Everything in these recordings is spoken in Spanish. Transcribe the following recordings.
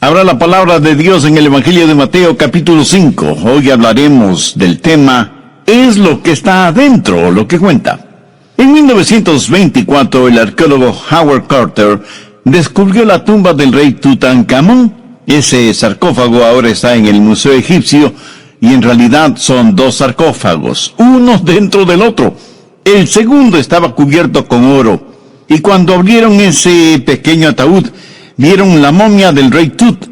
Abra la palabra de Dios en el Evangelio de Mateo capítulo 5. Hoy hablaremos del tema, ¿es lo que está adentro lo que cuenta? En 1924, el arqueólogo Howard Carter descubrió la tumba del rey Tutankamón. Ese sarcófago ahora está en el Museo Egipcio y en realidad son dos sarcófagos, uno dentro del otro. El segundo estaba cubierto con oro y cuando abrieron ese pequeño ataúd, vieron la momia del rey Tut,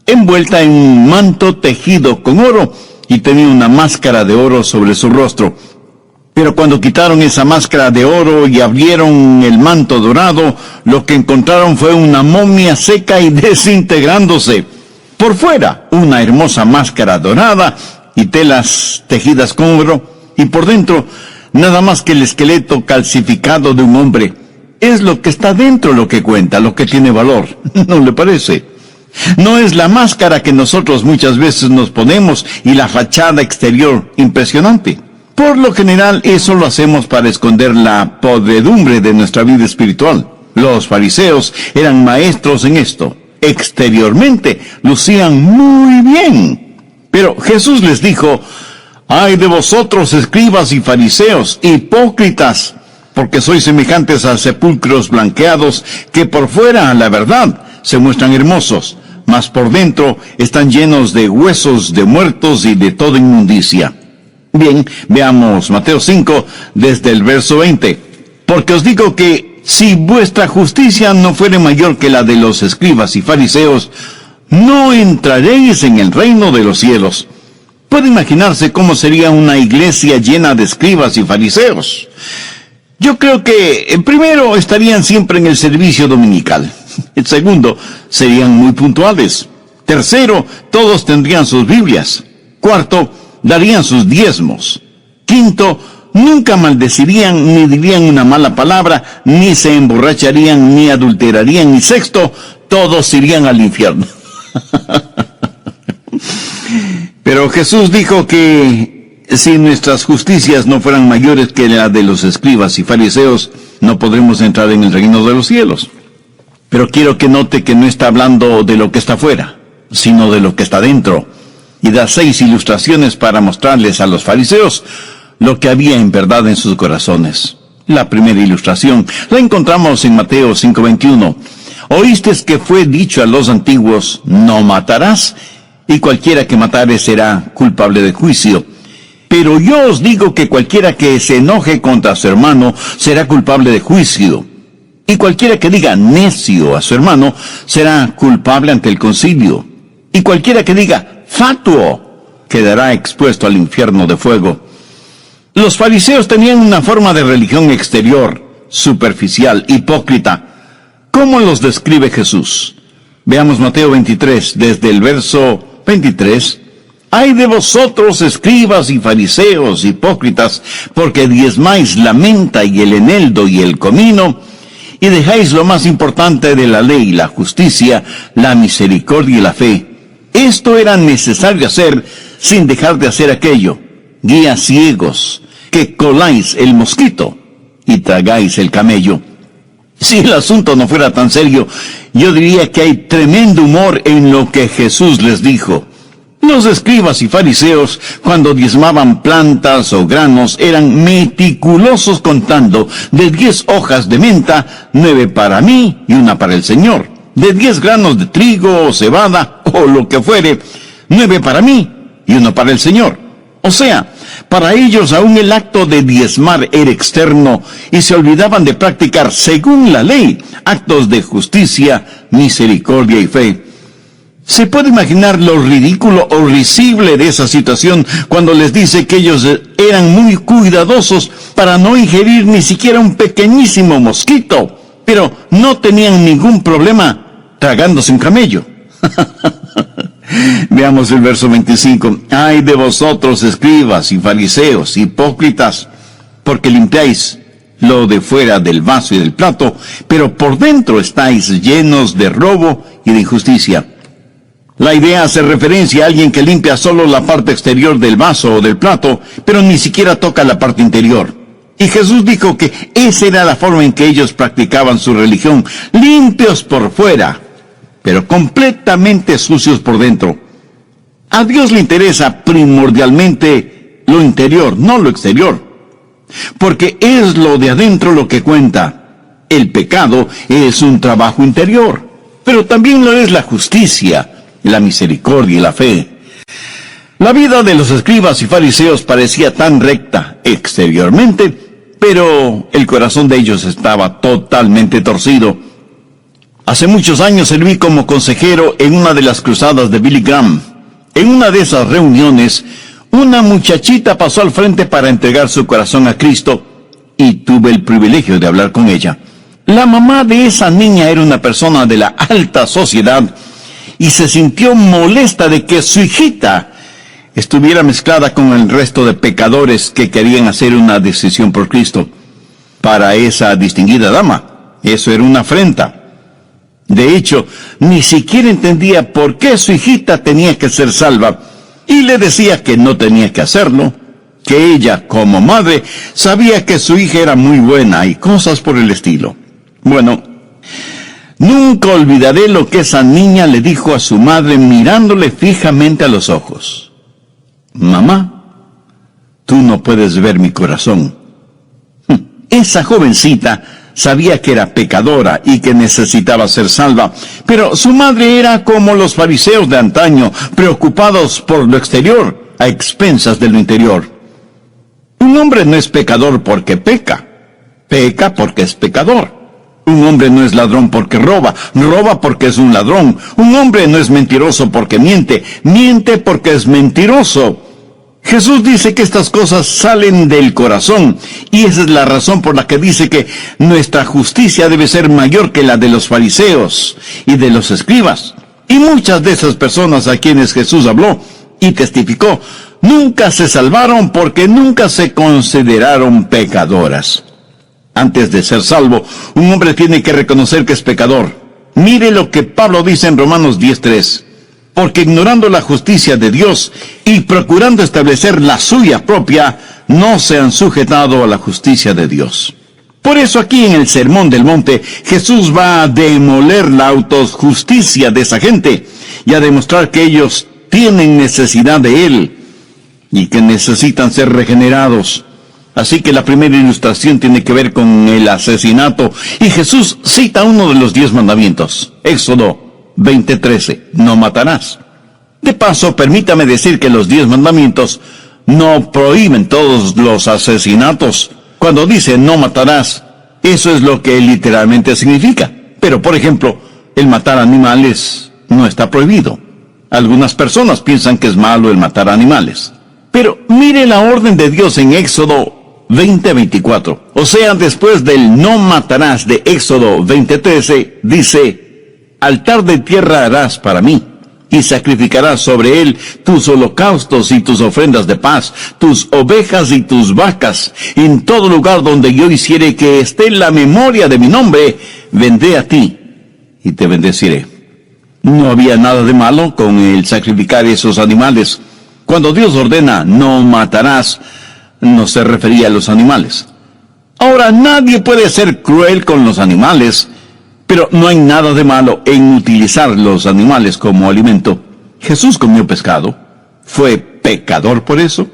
envuelta en un manto tejido con oro, y tenía una máscara de oro sobre su rostro. Pero cuando quitaron esa máscara de oro y abrieron el manto dorado, lo que encontraron fue una momia seca y desintegrándose. Por fuera, una hermosa máscara dorada y telas tejidas con oro, y por dentro, nada más que el esqueleto calcificado de un hombre. Es lo que está dentro lo que cuenta, lo que tiene valor, ¿no le parece? No es la máscara que nosotros muchas veces nos ponemos y la fachada exterior impresionante. Por lo general, eso lo hacemos para esconder la podredumbre de nuestra vida espiritual. Los fariseos eran maestros en esto. Exteriormente, lucían muy bien. Pero Jesús les dijo, ¡ay de vosotros, escribas y fariseos, hipócritas! Porque sois semejantes a sepulcros blanqueados, que por fuera, la verdad, se muestran hermosos, mas por dentro están llenos de huesos de muertos y de toda inmundicia. Bien, veamos Mateo 5, desde el verso 20. Porque os digo que, si vuestra justicia no fuere mayor que la de los escribas y fariseos, no entraréis en el reino de los cielos. Puede imaginarse cómo sería una iglesia llena de escribas y fariseos. Yo creo que, primero, estarían siempre en el servicio dominical. Segundo, serían muy puntuales. Tercero, todos tendrían sus Biblias. Cuarto, darían sus diezmos. Quinto, nunca maldecirían ni dirían una mala palabra, ni se emborracharían, ni adulterarían. Y sexto, todos irían al infierno. Pero Jesús dijo que si nuestras justicias no fueran mayores que la de los escribas y fariseos, no podremos entrar en el reino de los cielos. Pero quiero que note que no está hablando de lo que está afuera, sino de lo que está dentro. Y da 6 ilustraciones para mostrarles a los fariseos lo que había en verdad en sus corazones. La primera ilustración la encontramos en Mateo 5:21. Oísteis que fue dicho a los antiguos, no matarás, y cualquiera que matare será culpable de juicio. Pero yo os digo que cualquiera que se enoje contra su hermano será culpable de juicio. Y cualquiera que diga necio a su hermano será culpable ante el concilio. Y cualquiera que diga fatuo quedará expuesto al infierno de fuego. Los fariseos tenían una forma de religión exterior, superficial, hipócrita. ¿Cómo los describe Jesús? Veamos Mateo 23, desde el verso 23. ¡Ay de vosotros, escribas y fariseos, hipócritas, porque diezmáis la menta y el eneldo y el comino, y dejáis lo más importante de la ley, la justicia, la misericordia y la fe! Esto era necesario hacer sin dejar de hacer aquello. Guías ciegos, que coláis el mosquito y tragáis el camello. Si el asunto no fuera tan serio, yo diría que hay tremendo humor en lo que Jesús les dijo. Los escribas y fariseos, cuando diezmaban plantas o granos, eran meticulosos contando: de 10 hojas de menta, 9 para mí y 1 para el Señor. De 10 granos de trigo o cebada, o lo que fuere, 9 para mí y 1 para el Señor. O sea, para ellos aún el acto de diezmar era externo, y se olvidaban de practicar, según la ley, actos de justicia, misericordia y fe. ¿Se puede imaginar lo ridículo o risible de esa situación cuando les dice que ellos eran muy cuidadosos para no ingerir ni siquiera un pequeñísimo mosquito, pero no tenían ningún problema tragándose un camello? Veamos el verso 25. ¡Ay de vosotros, escribas y fariseos, hipócritas! Porque limpiáis lo de fuera del vaso y del plato, pero por dentro estáis llenos de robo y de injusticia. La idea hace referencia a alguien que limpia solo la parte exterior del vaso o del plato, pero ni siquiera toca la parte interior. Y Jesús dijo que esa era la forma en que ellos practicaban su religión, limpios por fuera, pero completamente sucios por dentro. A Dios le interesa primordialmente lo interior, no lo exterior, porque es lo de adentro lo que cuenta. El pecado es un trabajo interior, pero también lo es la justicia, la misericordia y la fe. La vida de los escribas y fariseos parecía tan recta exteriormente, pero el corazón de ellos estaba totalmente torcido. Hace muchos años serví como consejero en una de las cruzadas de Billy Graham. En una de esas reuniones, una muchachita pasó al frente para entregar su corazón a Cristo y tuve el privilegio de hablar con ella. La mamá de esa niña era una persona de la alta sociedad y se sintió molesta de que su hijita estuviera mezclada con el resto de pecadores que querían hacer una decisión por Cristo. Para esa distinguida dama, eso era una afrenta. De hecho, ni siquiera entendía por qué su hijita tenía que ser salva, y le decía que no tenía que hacerlo, que ella, como madre, sabía que su hija era muy buena y cosas por el estilo. Bueno, nunca olvidaré lo que esa niña le dijo a su madre mirándole fijamente a los ojos. Mamá, tú no puedes ver mi corazón. Esa jovencita sabía que era pecadora y que necesitaba ser salva, pero su madre era como los fariseos de antaño, preocupados por lo exterior, a expensas de lo interior. Un hombre no es pecador porque peca, peca porque es pecador. Un hombre no es ladrón porque roba, roba porque es un ladrón. Un hombre no es mentiroso porque miente, miente porque es mentiroso. Jesús dice que estas cosas salen del corazón, y esa es la razón por la que dice que nuestra justicia debe ser mayor que la de los fariseos y de los escribas. Y muchas de esas personas a quienes Jesús habló y testificó, nunca se salvaron porque nunca se consideraron pecadoras. Antes de ser salvo, un hombre tiene que reconocer que es pecador. Mire lo que Pablo dice en Romanos 10:3. Porque ignorando la justicia de Dios y procurando establecer la suya propia, no se han sujetado a la justicia de Dios. Por eso aquí en el Sermón del Monte, Jesús va a demoler la autojusticia de esa gente y a demostrar que ellos tienen necesidad de Él y que necesitan ser regenerados. Así que la primera ilustración tiene que ver con el asesinato, y Jesús cita uno de los 10 mandamientos, Éxodo 20:13, no matarás. De paso, permítame decir que los 10 mandamientos no prohíben todos los asesinatos. Cuando dice no matarás, eso es lo que literalmente significa. Pero, por ejemplo, el matar animales no está prohibido. Algunas personas piensan que es malo el matar animales. Pero mire la orden de Dios en Éxodo 20:24. O sea, después del no matarás de Éxodo 20:13, dice: altar de tierra harás para mí, y sacrificarás sobre él tus holocaustos y tus ofrendas de paz, tus ovejas y tus vacas. En todo lugar donde yo hiciere que esté la memoria de mi nombre, vendré a ti y te bendeciré. No había nada de malo con el sacrificar esos animales. Cuando Dios ordena no matarás, no se refería a los animales. Ahora, nadie puede ser cruel con los animales, pero no hay nada de malo en utilizar los animales como alimento. ¿Jesús comió pescado? ¿Fue pecador por eso?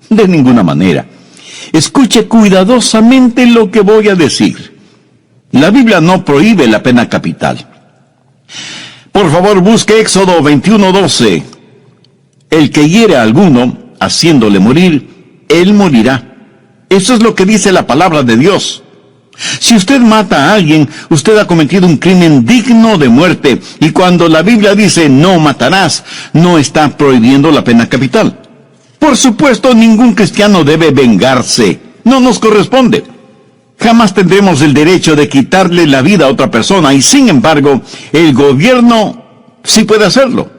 De ninguna manera. Escuche cuidadosamente lo que voy a decir. La Biblia no prohíbe la pena capital. Por favor, busque Éxodo 21:12. El que hiere a alguno, haciéndole morir, él morirá. Eso es lo que dice la palabra de Dios. Si usted mata a alguien, usted ha cometido un crimen digno de muerte, y cuando la Biblia dice no matarás, no está prohibiendo la pena capital. Por supuesto, ningún cristiano debe vengarse. No nos corresponde. Jamás tendremos el derecho de quitarle la vida a otra persona, y sin embargo, el gobierno sí puede hacerlo.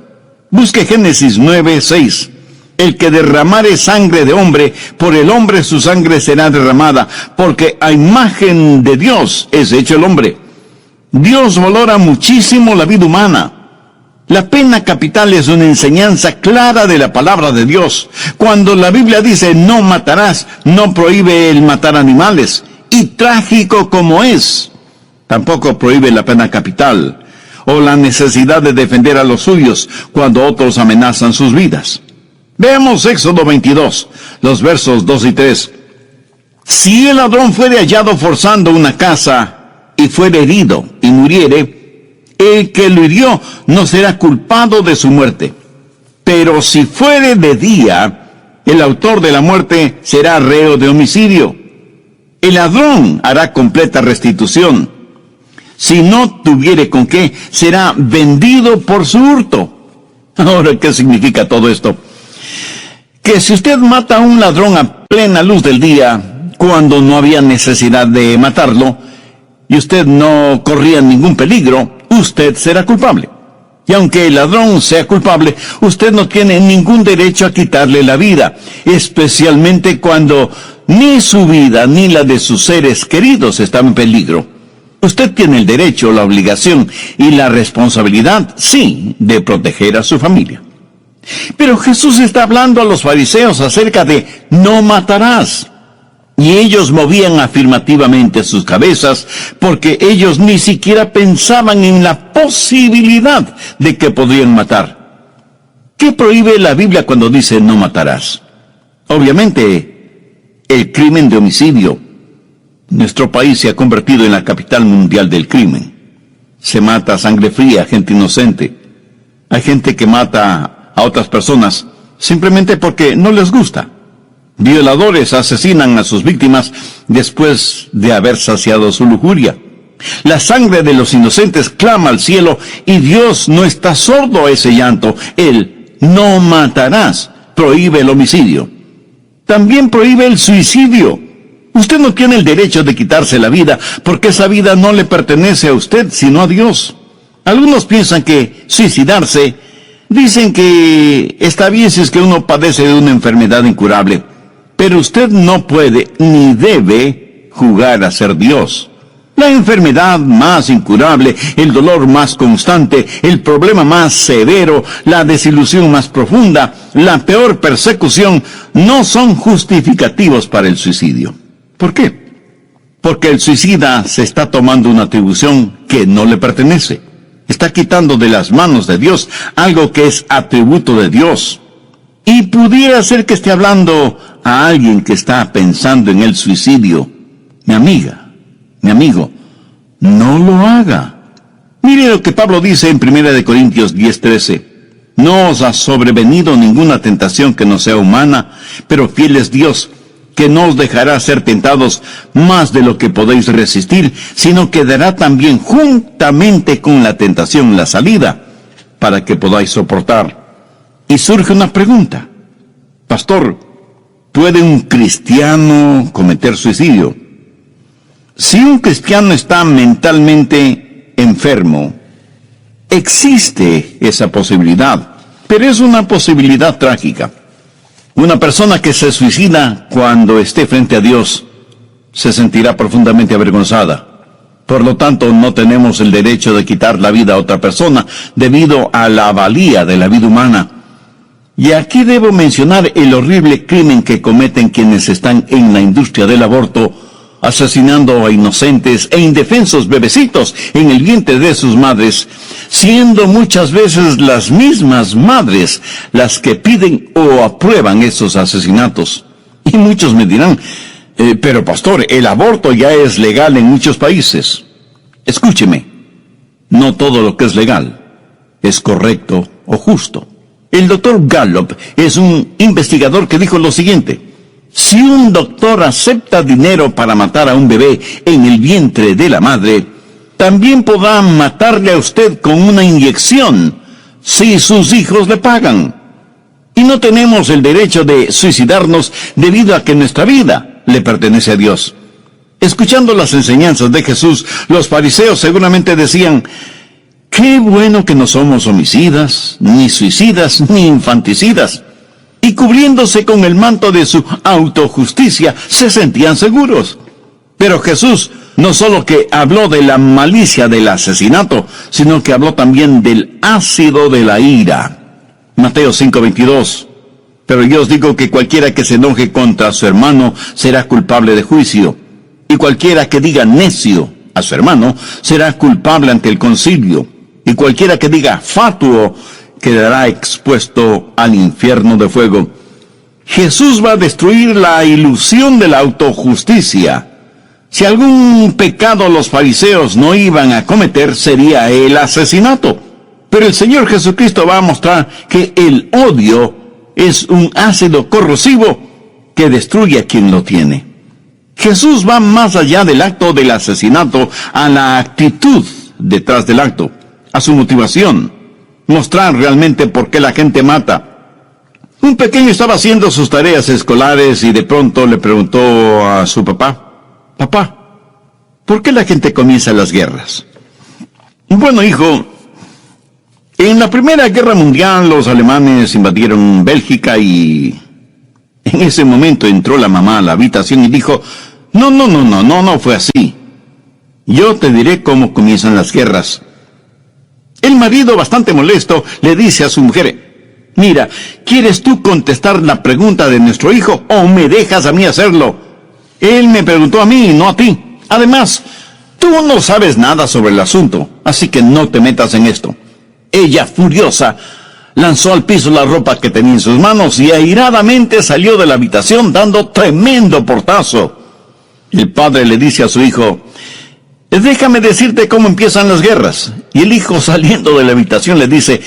Busque Génesis 9:6. El que derramare sangre de hombre, por el hombre su sangre será derramada, porque a imagen de Dios es hecho el hombre. Dios valora muchísimo la vida humana. La pena capital es una enseñanza clara de la palabra de Dios. Cuando la Biblia dice no matarás, no prohíbe el matar animales. Y trágico como es, tampoco prohíbe la pena capital. o la necesidad de defender a los suyos cuando otros amenazan sus vidas. Veamos Éxodo 22, los versos 2 y 3. Si el ladrón fuere hallado forzando una casa y fuere herido y muriere, el que lo hirió no será culpado de su muerte. Pero si fuere de día, el autor de la muerte será reo de homicidio. El ladrón hará completa restitución. Si no tuviere con qué, será vendido por su hurto. Ahora, ¿qué significa todo esto? Que si usted mata a un ladrón a plena luz del día, cuando no había necesidad de matarlo, y usted no corría ningún peligro, usted será culpable. Y aunque el ladrón sea culpable, usted no tiene ningún derecho a quitarle la vida, especialmente cuando ni su vida ni la de sus seres queridos están en peligro. Usted tiene el derecho, la obligación y la responsabilidad, sí, de proteger a su familia. Pero Jesús está hablando a los fariseos acerca de no matarás. Y ellos movían afirmativamente sus cabezas porque ellos ni siquiera pensaban en la posibilidad de que podrían matar. ¿Qué prohíbe la Biblia cuando dice no matarás? Obviamente, el crimen de homicidio. Nuestro país se ha convertido en la capital mundial del crimen. Se mata a sangre fría a gente inocente. Hay gente que mata a otras personas simplemente porque no les gusta. Violadores asesinan a sus víctimas después de haber saciado su lujuria. La sangre de los inocentes clama al cielo y Dios no está sordo a ese llanto. Él no matarás prohíbe el homicidio. También prohíbe el suicidio. Usted no tiene el derecho de quitarse la vida porque esa vida no le pertenece a usted sino a Dios. Algunos piensan que suicidarse, dicen que está bien si es que uno padece de una enfermedad incurable. Pero usted no puede ni debe jugar a ser Dios. La enfermedad más incurable, el dolor más constante, el problema más severo, la desilusión más profunda, la peor persecución, no son justificativos para el suicidio. ¿Por qué? Porque el suicida se está tomando una atribución que no le pertenece. Está quitando de las manos de Dios algo que es atributo de Dios. Y pudiera ser que esté hablando a alguien que está pensando en el suicidio. Mi amiga, mi amigo, no lo haga. Mire lo que Pablo dice en 1 Corintios 10:13. No os ha sobrevenido ninguna tentación que no sea humana, pero fiel es Dios, que no os dejará ser tentados más de lo que podéis resistir, sino que dará también juntamente con la tentación la salida, para que podáis soportar. Y surge una pregunta. Pastor, ¿puede un cristiano cometer suicidio? Si un cristiano está mentalmente enfermo, existe esa posibilidad, pero es una posibilidad trágica. Una persona que se suicida cuando esté frente a Dios se sentirá profundamente avergonzada. Por lo tanto, no tenemos el derecho de quitar la vida a otra persona debido a la valía de la vida humana. Y aquí debo mencionar el horrible crimen que cometen quienes están en la industria del aborto, asesinando a inocentes e indefensos bebecitos en el vientre de sus madres, siendo muchas veces las mismas madres las que piden o aprueban esos asesinatos. Y muchos me dirán, pero pastor, el aborto ya es legal en muchos países. Escúcheme, no todo lo que es legal es correcto o justo. El doctor Gallup es un investigador que dijo lo siguiente: si un doctor acepta dinero para matar a un bebé en el vientre de la madre, también podrá matarle a usted con una inyección si sus hijos le pagan. Y no tenemos el derecho de suicidarnos debido a que nuestra vida le pertenece a Dios. Escuchando las enseñanzas de Jesús, los fariseos seguramente decían: qué bueno que no somos homicidas, ni suicidas, ni infanticidas. Y cubriéndose con el manto de su autojusticia, se sentían seguros. Pero Jesús no solo que habló de la malicia del asesinato, sino que habló también del ácido de la ira. Mateo 5:22. Pero yo os digo que cualquiera que se enoje contra su hermano será culpable de juicio. Y cualquiera que diga necio a su hermano será culpable ante el concilio. y cualquiera que diga fatuo quedará expuesto al infierno de fuego. Jesús va a destruir la ilusión de la autojusticia. Si algún pecado los fariseos no iban a cometer, sería el asesinato. Pero el Señor Jesucristo va a mostrar que el odio es un ácido corrosivo que destruye a quien lo tiene. Jesús va más allá del acto del asesinato, a la actitud detrás del acto, a su motivación, mostrar realmente por qué la gente mata. Un pequeño estaba haciendo sus tareas escolares y de pronto le preguntó a su papá: «Papá, ¿por qué la gente comienza las guerras?» «Bueno, hijo, en la Primera Guerra Mundial los alemanes invadieron Bélgica y en ese momento entró la mamá a la habitación y dijo: No fue así. Yo te diré cómo comienzan las guerras». El marido, bastante molesto, le dice a su mujer: «Mira, ¿quieres tú contestar la pregunta de nuestro hijo o me dejas a mí hacerlo? Él me preguntó a mí, no a ti. Además, tú no sabes nada sobre el asunto, así que no te metas en esto». Ella, furiosa, lanzó al piso la ropa que tenía en sus manos y airadamente salió de la habitación dando tremendo portazo. El padre le dice a su hijo: «Déjame decirte cómo empiezan las guerras». Y el hijo, saliendo de la habitación, le dice: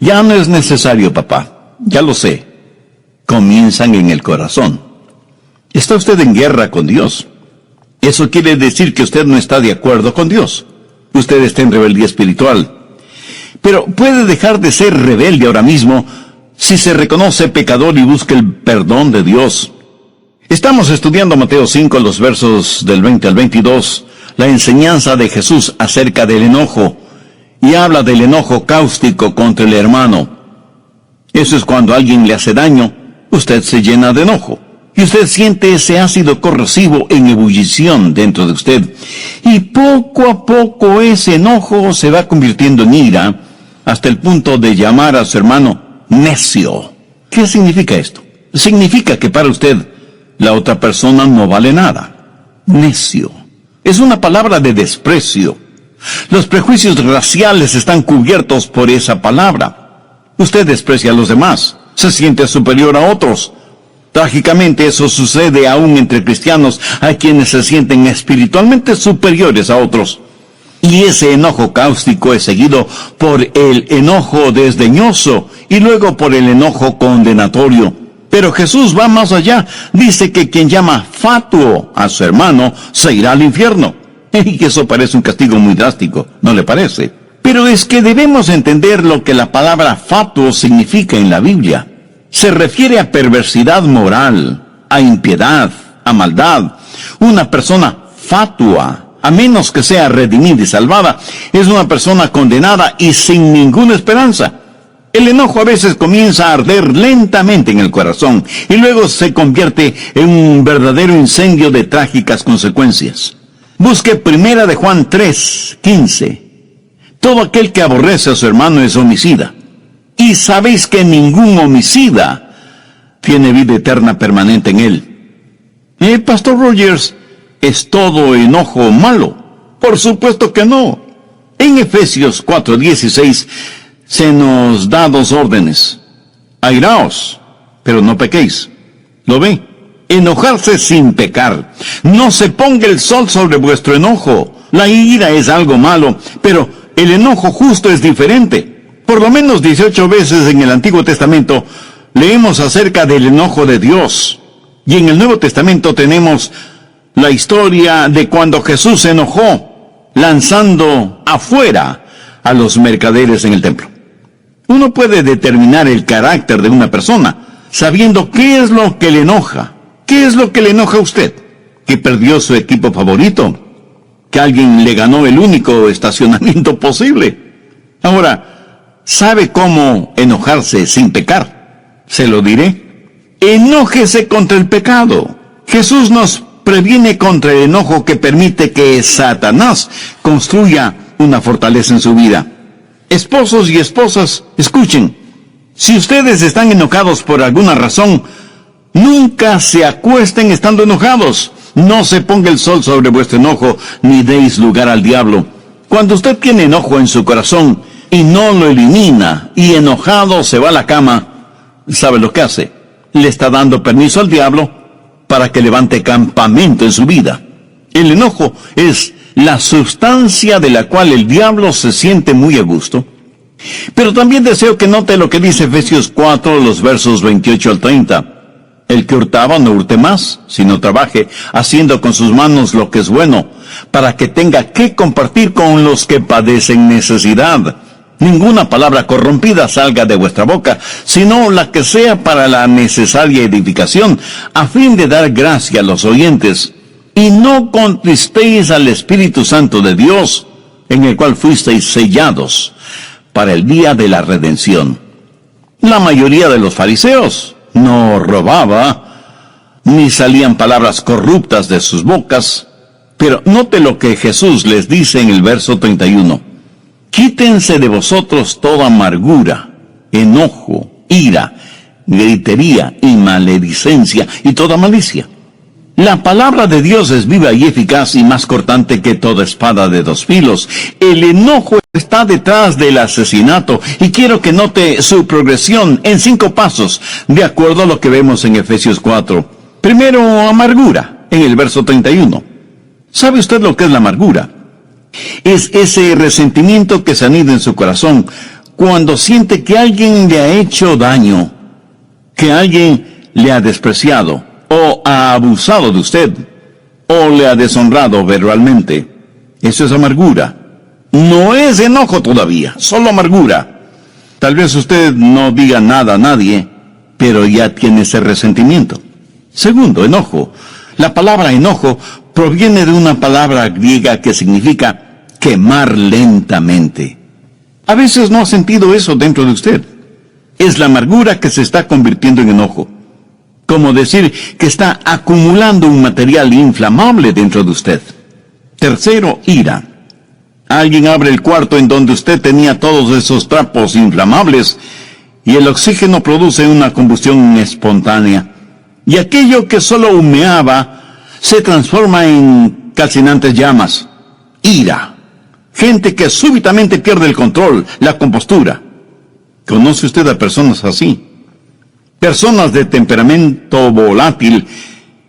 «Ya no es necesario, papá, ya lo sé. Comienzan en el corazón. Está usted en guerra con Dios. Eso quiere decir que usted no está de acuerdo con Dios. Usted está en rebeldía espiritual. Pero puede dejar de ser rebelde ahora mismo si se reconoce pecador y busca el perdón de Dios». Estamos estudiando Mateo 5, los versos del 20 al 22, la enseñanza de Jesús acerca del enojo, y habla del enojo cáustico contra el hermano. Eso es cuando alguien le hace daño, usted se llena de enojo, y usted siente ese ácido corrosivo en ebullición dentro de usted, y poco a poco ese enojo se va convirtiendo en ira, hasta el punto de llamar a su hermano necio. ¿Qué significa esto? Significa que para usted la otra persona no vale nada. Necio. Es una palabra de desprecio. Los prejuicios raciales están cubiertos por esa palabra. Usted desprecia a los demás, se siente superior a otros. Trágicamente eso sucede aún entre cristianos, hay quienes se sienten espiritualmente superiores a otros. Y ese enojo cáustico es seguido por el enojo desdeñoso y luego por el enojo condenatorio. Pero Jesús va más allá. Dice que quien llama fatuo a su hermano se irá al infierno. Y que eso parece un castigo muy drástico, ¿no le parece? Pero es que debemos entender lo que la palabra fatuo significa en la Biblia. Se refiere a perversidad moral, a impiedad, a maldad. Una persona fatua, a menos que sea redimida y salvada, es una persona condenada y sin ninguna esperanza. El enojo a veces comienza a arder lentamente en el corazón y luego se convierte en un verdadero incendio de trágicas consecuencias. Busque 1 de Juan 3:15. Todo aquel que aborrece a su hermano es homicida. Y sabéis que ningún homicida tiene vida eterna permanente en él. Pastor Rogers, ¿es todo enojo malo? Por supuesto que no. En Efesios 4:16 se nos da 2 órdenes. Airaos, pero no pequéis. ¿Lo ve? Enojarse sin pecar. No se ponga el sol sobre vuestro enojo. La ira es algo malo, pero el enojo justo es diferente. Por lo menos 18 veces en el Antiguo Testamento leemos acerca del enojo de Dios. Y en el Nuevo Testamento tenemos la historia de cuando Jesús se enojó, lanzando afuera a los mercaderes en el templo. Uno puede determinar el carácter de una persona sabiendo qué es lo que le enoja. ¿Qué es lo que le enoja a usted? ¿Que perdió su equipo favorito? ¿Que alguien le ganó el único estacionamiento posible? Ahora, ¿sabe cómo enojarse sin pecar? Se lo diré. Enójese contra el pecado. Jesús nos previene contra el enojo que permite que Satanás construya una fortaleza en su vida. Esposos y esposas, escuchen. Si ustedes están enojados por alguna razón, nunca se acuesten estando enojados. No se ponga el sol sobre vuestro enojo, ni deis lugar al diablo. Cuando usted tiene enojo en su corazón, y no lo elimina, y enojado se va a la cama, ¿sabe lo que hace? Le está dando permiso al diablo para que levante campamento en su vida. El enojo es la sustancia de la cual el diablo se siente muy a gusto. Pero también deseo que note lo que dice Efesios 4, los versos 28 al 30. El que hurtaba no hurte más, sino trabaje, haciendo con sus manos lo que es bueno, para que tenga que compartir con los que padecen necesidad. Ninguna palabra corrompida salga de vuestra boca, sino la que sea para la necesaria edificación, a fin de dar gracia a los oyentes. Y no contristéis al Espíritu Santo de Dios, en el cual fuisteis sellados para el día de la redención. La mayoría de los fariseos no robaba, ni salían palabras corruptas de sus bocas, pero note lo que Jesús les dice en el verso 31. Quítense de vosotros toda amargura, enojo, ira, gritería y maledicencia y toda malicia. La palabra de Dios es viva y eficaz y más cortante que toda espada de dos filos. El enojo está detrás del asesinato y quiero que note su progresión en 5 pasos, de acuerdo a lo que vemos en Efesios 4. Primero, amargura, en el verso 31. ¿Sabe usted lo que es la amargura? Es ese resentimiento que se anida en su corazón cuando siente que alguien le ha hecho daño, que alguien le ha despreciado, o ha abusado de usted, o le ha deshonrado verbalmente. Eso es amargura. No es enojo todavía, solo amargura. Tal vez usted no diga nada a nadie, pero ya tiene ese resentimiento. Segundo, enojo. La palabra enojo proviene de una palabra griega que significa quemar lentamente. A veces no ha sentido eso dentro de usted. Es la amargura que se está convirtiendo en enojo. Como decir que está acumulando un material inflamable dentro de usted. Tercero, ira. Alguien abre el cuarto en donde usted tenía todos esos trapos inflamables y el oxígeno produce una combustión espontánea. Y aquello que solo humeaba se transforma en calcinantes llamas. Ira. Gente que súbitamente pierde el control, la compostura. ¿Conoce usted a personas así? Personas de temperamento volátil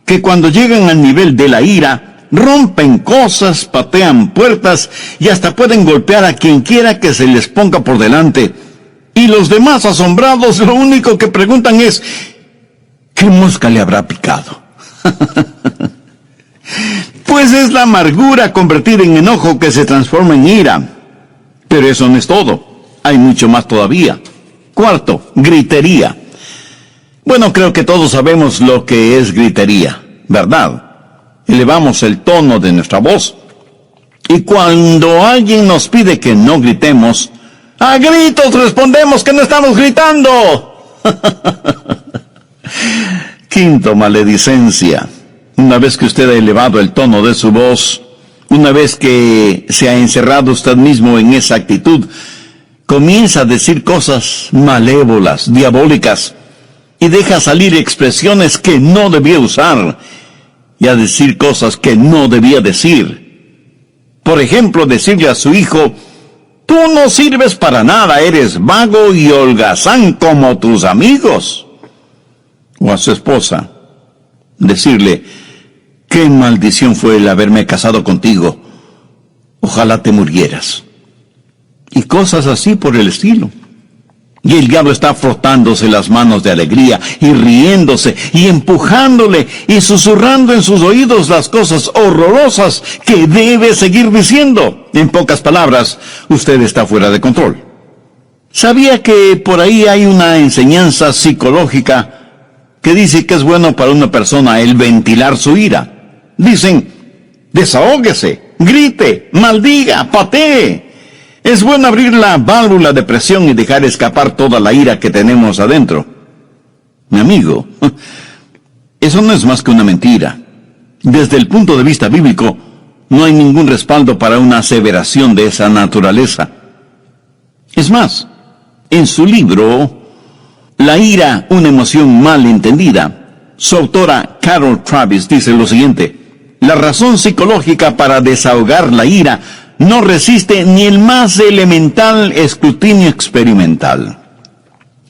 que cuando llegan al nivel de la ira rompen cosas, patean puertas y hasta pueden golpear a quien quiera que se les ponga por delante. Y los demás asombrados lo único que preguntan es ¿qué mosca le habrá picado? Pues es la amargura convertida en enojo que se transforma en ira. Pero eso no es todo. Hay mucho más todavía. Cuarto, gritería. Bueno, creo que todos sabemos lo que es gritería, ¿verdad? Elevamos el tono de nuestra voz. Y cuando alguien nos pide que no gritemos, a gritos respondemos que no estamos gritando. Quinto, maledicencia. Una vez que usted ha elevado el tono de su voz, una vez que se ha encerrado usted mismo en esa actitud, comienza a decir cosas malévolas, diabólicas, y deja salir expresiones que no debía usar, y a decir cosas que no debía decir. Por ejemplo, decirle a su hijo, tú no sirves para nada, eres vago y holgazán como tus amigos. O a su esposa, decirle, qué maldición fue el haberme casado contigo, ojalá te murieras. Y cosas así por el estilo. Y el diablo está frotándose las manos de alegría y riéndose y empujándole y susurrando en sus oídos las cosas horrorosas que debe seguir diciendo. En pocas palabras, usted está fuera de control. ¿Sabía que por ahí hay una enseñanza psicológica que dice que es bueno para una persona el ventilar su ira? Dicen, desahóguese, grite, maldiga, patee. Es bueno abrir la válvula de presión y dejar escapar toda la ira que tenemos adentro. Mi amigo, eso no es más que una mentira. Desde el punto de vista bíblico, no hay ningún respaldo para una aseveración de esa naturaleza. Es más, en su libro, La ira, una emoción mal entendida, su autora Carol Travis dice lo siguiente: la razón psicológica para desahogar la ira no resiste ni el más elemental escrutinio experimental.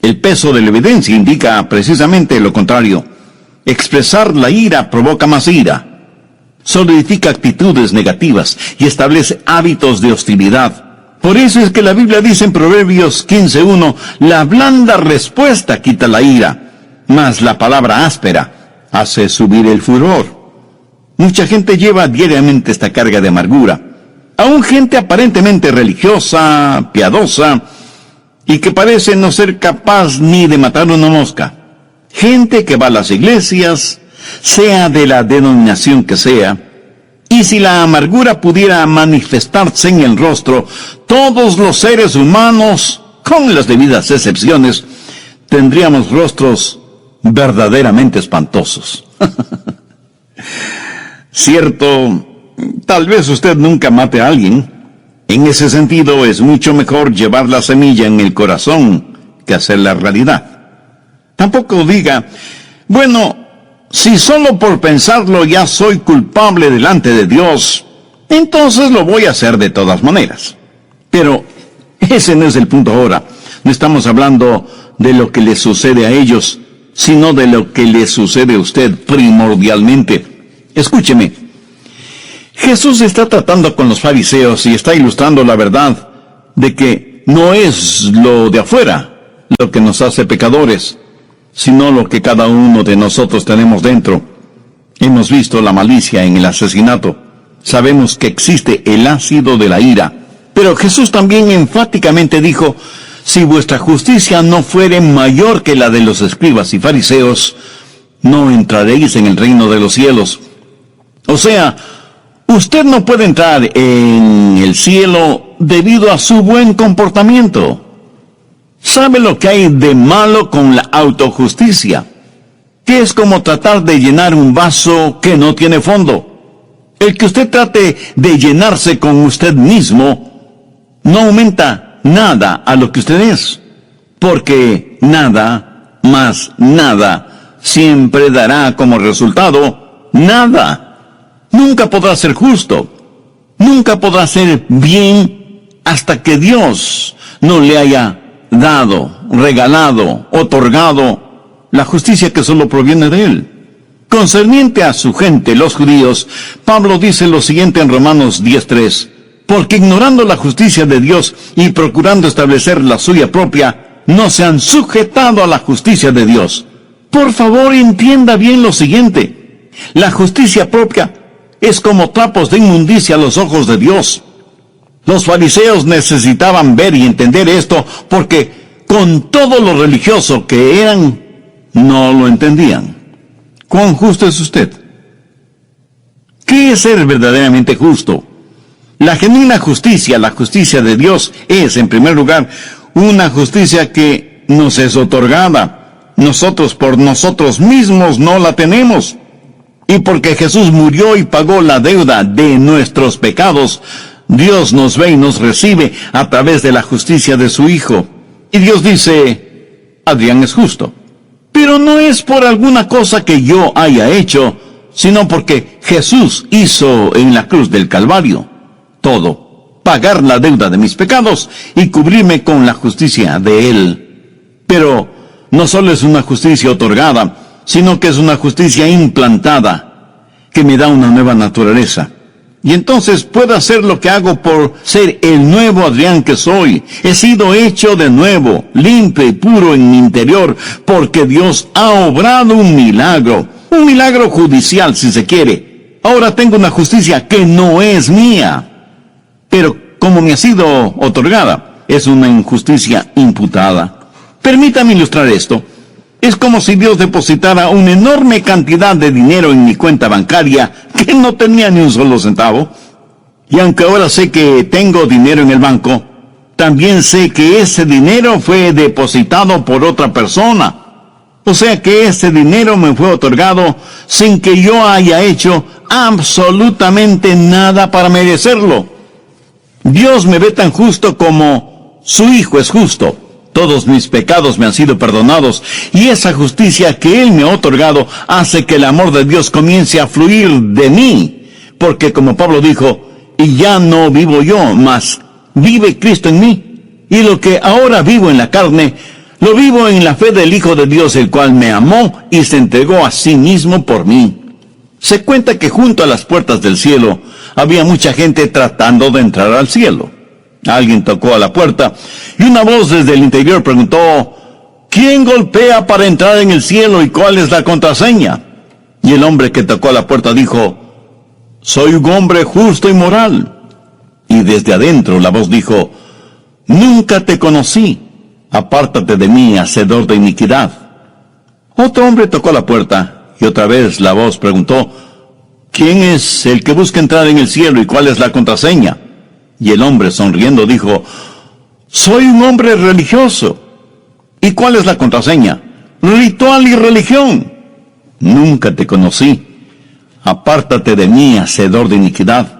El peso de la evidencia indica precisamente lo contrario. Expresar la ira provoca más ira, solidifica actitudes negativas y establece hábitos de hostilidad. Por eso es que la Biblia dice en Proverbios 15:1, la blanda respuesta quita la ira, mas la palabra áspera hace subir el furor. Mucha gente lleva diariamente esta carga de amargura. Aún gente aparentemente religiosa, piadosa, y que parece no ser capaz ni de matar una mosca. Gente que va a las iglesias, sea de la denominación que sea, y si la amargura pudiera manifestarse en el rostro, todos los seres humanos, con las debidas excepciones, tendríamos rostros verdaderamente espantosos. Cierto, tal vez usted nunca mate a alguien. En ese sentido, es mucho mejor llevar la semilla en el corazón que hacerla realidad. Tampoco diga, bueno, si solo por pensarlo ya soy culpable delante de Dios, entonces lo voy a hacer de todas maneras. Pero ese no es el punto ahora. No estamos hablando de lo que le sucede a ellos, sino de lo que le sucede a usted primordialmente. Escúcheme. Jesús está tratando con los fariseos y está ilustrando la verdad de que no es lo de afuera lo que nos hace pecadores, sino lo que cada uno de nosotros tenemos dentro. Hemos visto la malicia en el asesinato. Sabemos que existe el ácido de la ira. Pero Jesús también enfáticamente dijo, si vuestra justicia no fuere mayor que la de los escribas y fariseos, no entraréis en el reino de los cielos. O sea, usted no puede entrar en el cielo debido a su buen comportamiento. ¿Sabe lo que hay de malo con la autojusticia? Que es como tratar de llenar un vaso que no tiene fondo. El que usted trate de llenarse con usted mismo no aumenta nada a lo que usted es, porque nada más nada siempre dará como resultado nada. Nunca podrá ser justo, nunca podrá ser bien hasta que Dios no le haya dado, regalado, otorgado la justicia que solo proviene de Él. Concerniente a su gente, los judíos, Pablo dice lo siguiente en Romanos 10:3, porque ignorando la justicia de Dios y procurando establecer la suya propia, no se han sujetado a la justicia de Dios. Por favor, entienda bien lo siguiente. La justicia propia es como trapos de inmundicia a los ojos de Dios. Los fariseos necesitaban ver y entender esto porque con todo lo religioso que eran, no lo entendían. ¿Cuán justo es usted? ¿Qué es ser verdaderamente justo? La genuina justicia, la justicia de Dios, es, en primer lugar, una justicia que nos es otorgada. Nosotros por nosotros mismos no la tenemos. Y porque Jesús murió y pagó la deuda de nuestros pecados, Dios nos ve y nos recibe a través de la justicia de su Hijo. Y Dios dice, Adrián es justo. Pero no es por alguna cosa que yo haya hecho, sino porque Jesús hizo en la cruz del Calvario todo, pagar la deuda de mis pecados y cubrirme con la justicia de Él. Pero no solo es una justicia otorgada, sino que es una justicia implantada, que me da una nueva naturaleza. Y entonces puedo hacer lo que hago por ser el nuevo Adrián que soy. He sido hecho de nuevo, limpio y puro en mi interior, porque Dios ha obrado un milagro judicial si se quiere. Ahora tengo una justicia que no es mía, pero como me ha sido otorgada, es una injusticia imputada. Permítame ilustrar esto. Es como si Dios depositara una enorme cantidad de dinero en mi cuenta bancaria que no tenía ni un solo centavo. Y aunque ahora sé que tengo dinero en el banco, también sé que ese dinero fue depositado por otra persona. O sea que ese dinero me fue otorgado sin que yo haya hecho absolutamente nada para merecerlo. Dios me ve tan justo como su Hijo es justo. Todos mis pecados me han sido perdonados, y esa justicia que Él me ha otorgado hace que el amor de Dios comience a fluir de mí, porque como Pablo dijo, y ya no vivo yo, mas vive Cristo en mí. Y lo que ahora vivo en la carne, lo vivo en la fe del Hijo de Dios, el cual me amó y se entregó a sí mismo por mí. Se cuenta que junto a las puertas del cielo había mucha gente tratando de entrar al cielo. Alguien tocó a la puerta y una voz desde el interior preguntó: ¿quién golpea para entrar en el cielo y cuál es la contraseña? Y el hombre que tocó a la puerta dijo: soy un hombre justo y moral. Y desde adentro la voz dijo: nunca te conocí, apártate de mí, hacedor de iniquidad. Otro hombre tocó a la puerta y otra vez la voz preguntó: ¿quién es el que busca entrar en el cielo y cuál es la contraseña? Y el hombre sonriendo dijo: soy un hombre religioso. ¿Y cuál es la contraseña? Ritual y religión. Nunca te conocí, apártate de mí, hacedor de iniquidad.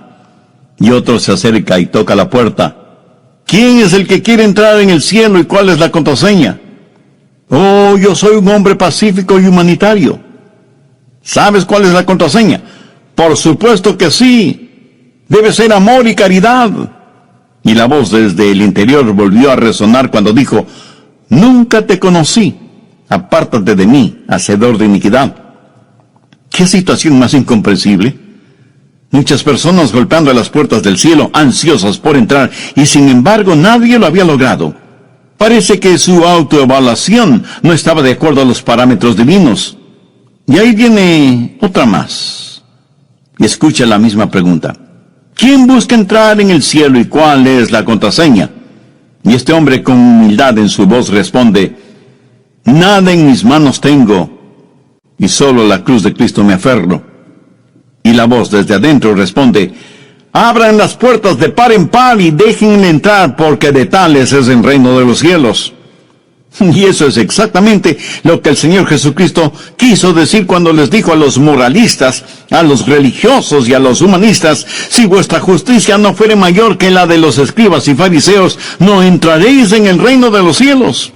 Y otro se acerca y toca la puerta: ¿quién es el que quiere entrar en el cielo y cuál es la contraseña? Oh, yo soy un hombre pacífico y humanitario. ¿Sabes cuál es la contraseña? Por supuesto que sí. Debe ser amor y caridad. Y la voz desde el interior volvió a resonar cuando dijo: nunca te conocí, apártate de mí, hacedor de iniquidad. ¿Qué situación más incomprensible? Muchas personas golpeando a las puertas del cielo, ansiosas por entrar, y sin embargo nadie lo había logrado. Parece que su autoevaluación no estaba de acuerdo a los parámetros divinos. Y ahí viene otra más. Y escucha la misma pregunta: ¿quién busca entrar en el cielo y cuál es la contraseña? Y este hombre con humildad en su voz responde: nada en mis manos tengo, y solo a la cruz de Cristo me aferro. Y la voz desde adentro responde: abran las puertas de par en par y déjenle entrar, porque de tales es el reino de los cielos. Y eso es exactamente lo que el Señor Jesucristo quiso decir cuando les dijo a los moralistas, a los religiosos y a los humanistas: si vuestra justicia no fuere mayor que la de los escribas y fariseos, no entraréis en el reino de los cielos.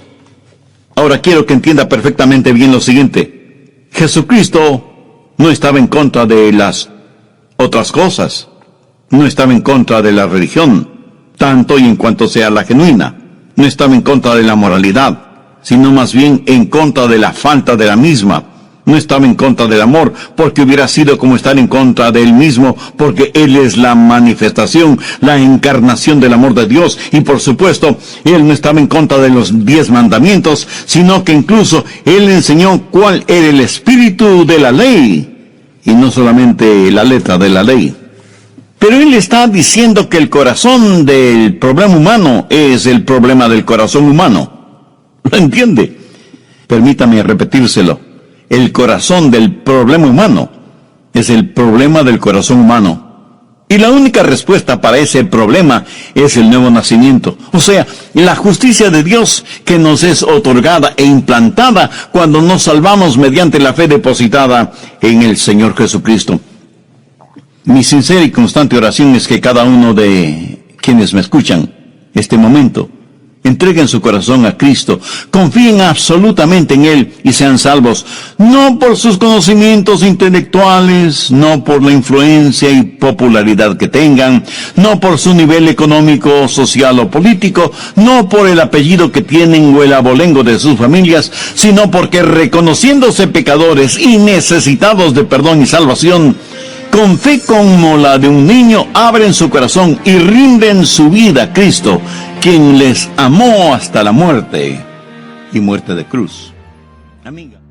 Ahora quiero que entienda perfectamente bien lo siguiente: Jesucristo no estaba en contra de las otras cosas, no estaba en contra de la religión, tanto y en cuanto sea la genuina, no estaba en contra de la moralidad, sino más bien en contra de la falta de la misma. No estaba en contra del amor, porque hubiera sido como estar en contra de él mismo, porque él es la manifestación, la encarnación del amor de Dios. Y por supuesto, él no estaba en contra de los 10 mandamientos, sino que incluso él enseñó cuál era el espíritu de la ley, y no solamente la letra de la ley. Pero él está diciendo que el corazón del problema humano es el problema del corazón humano. ¿Lo entiende? Permítame repetírselo: el corazón del problema humano es el problema del corazón humano. Y la única respuesta para ese problema es el nuevo nacimiento. O sea, la justicia de Dios que nos es otorgada e implantada cuando nos salvamos mediante la fe depositada en el Señor Jesucristo. Mi sincera y constante oración es que cada uno de quienes me escuchan este momento entreguen su corazón a Cristo, confíen absolutamente en Él y sean salvos, no por sus conocimientos intelectuales, no por la influencia y popularidad que tengan, no por su nivel económico, social o político, no por el apellido que tienen o el abolengo de sus familias, sino porque reconociéndose pecadores y necesitados de perdón y salvación, con fe como la de un niño, abren su corazón y rinden su vida a Cristo, quien les amó hasta la muerte y muerte de cruz. Amiga.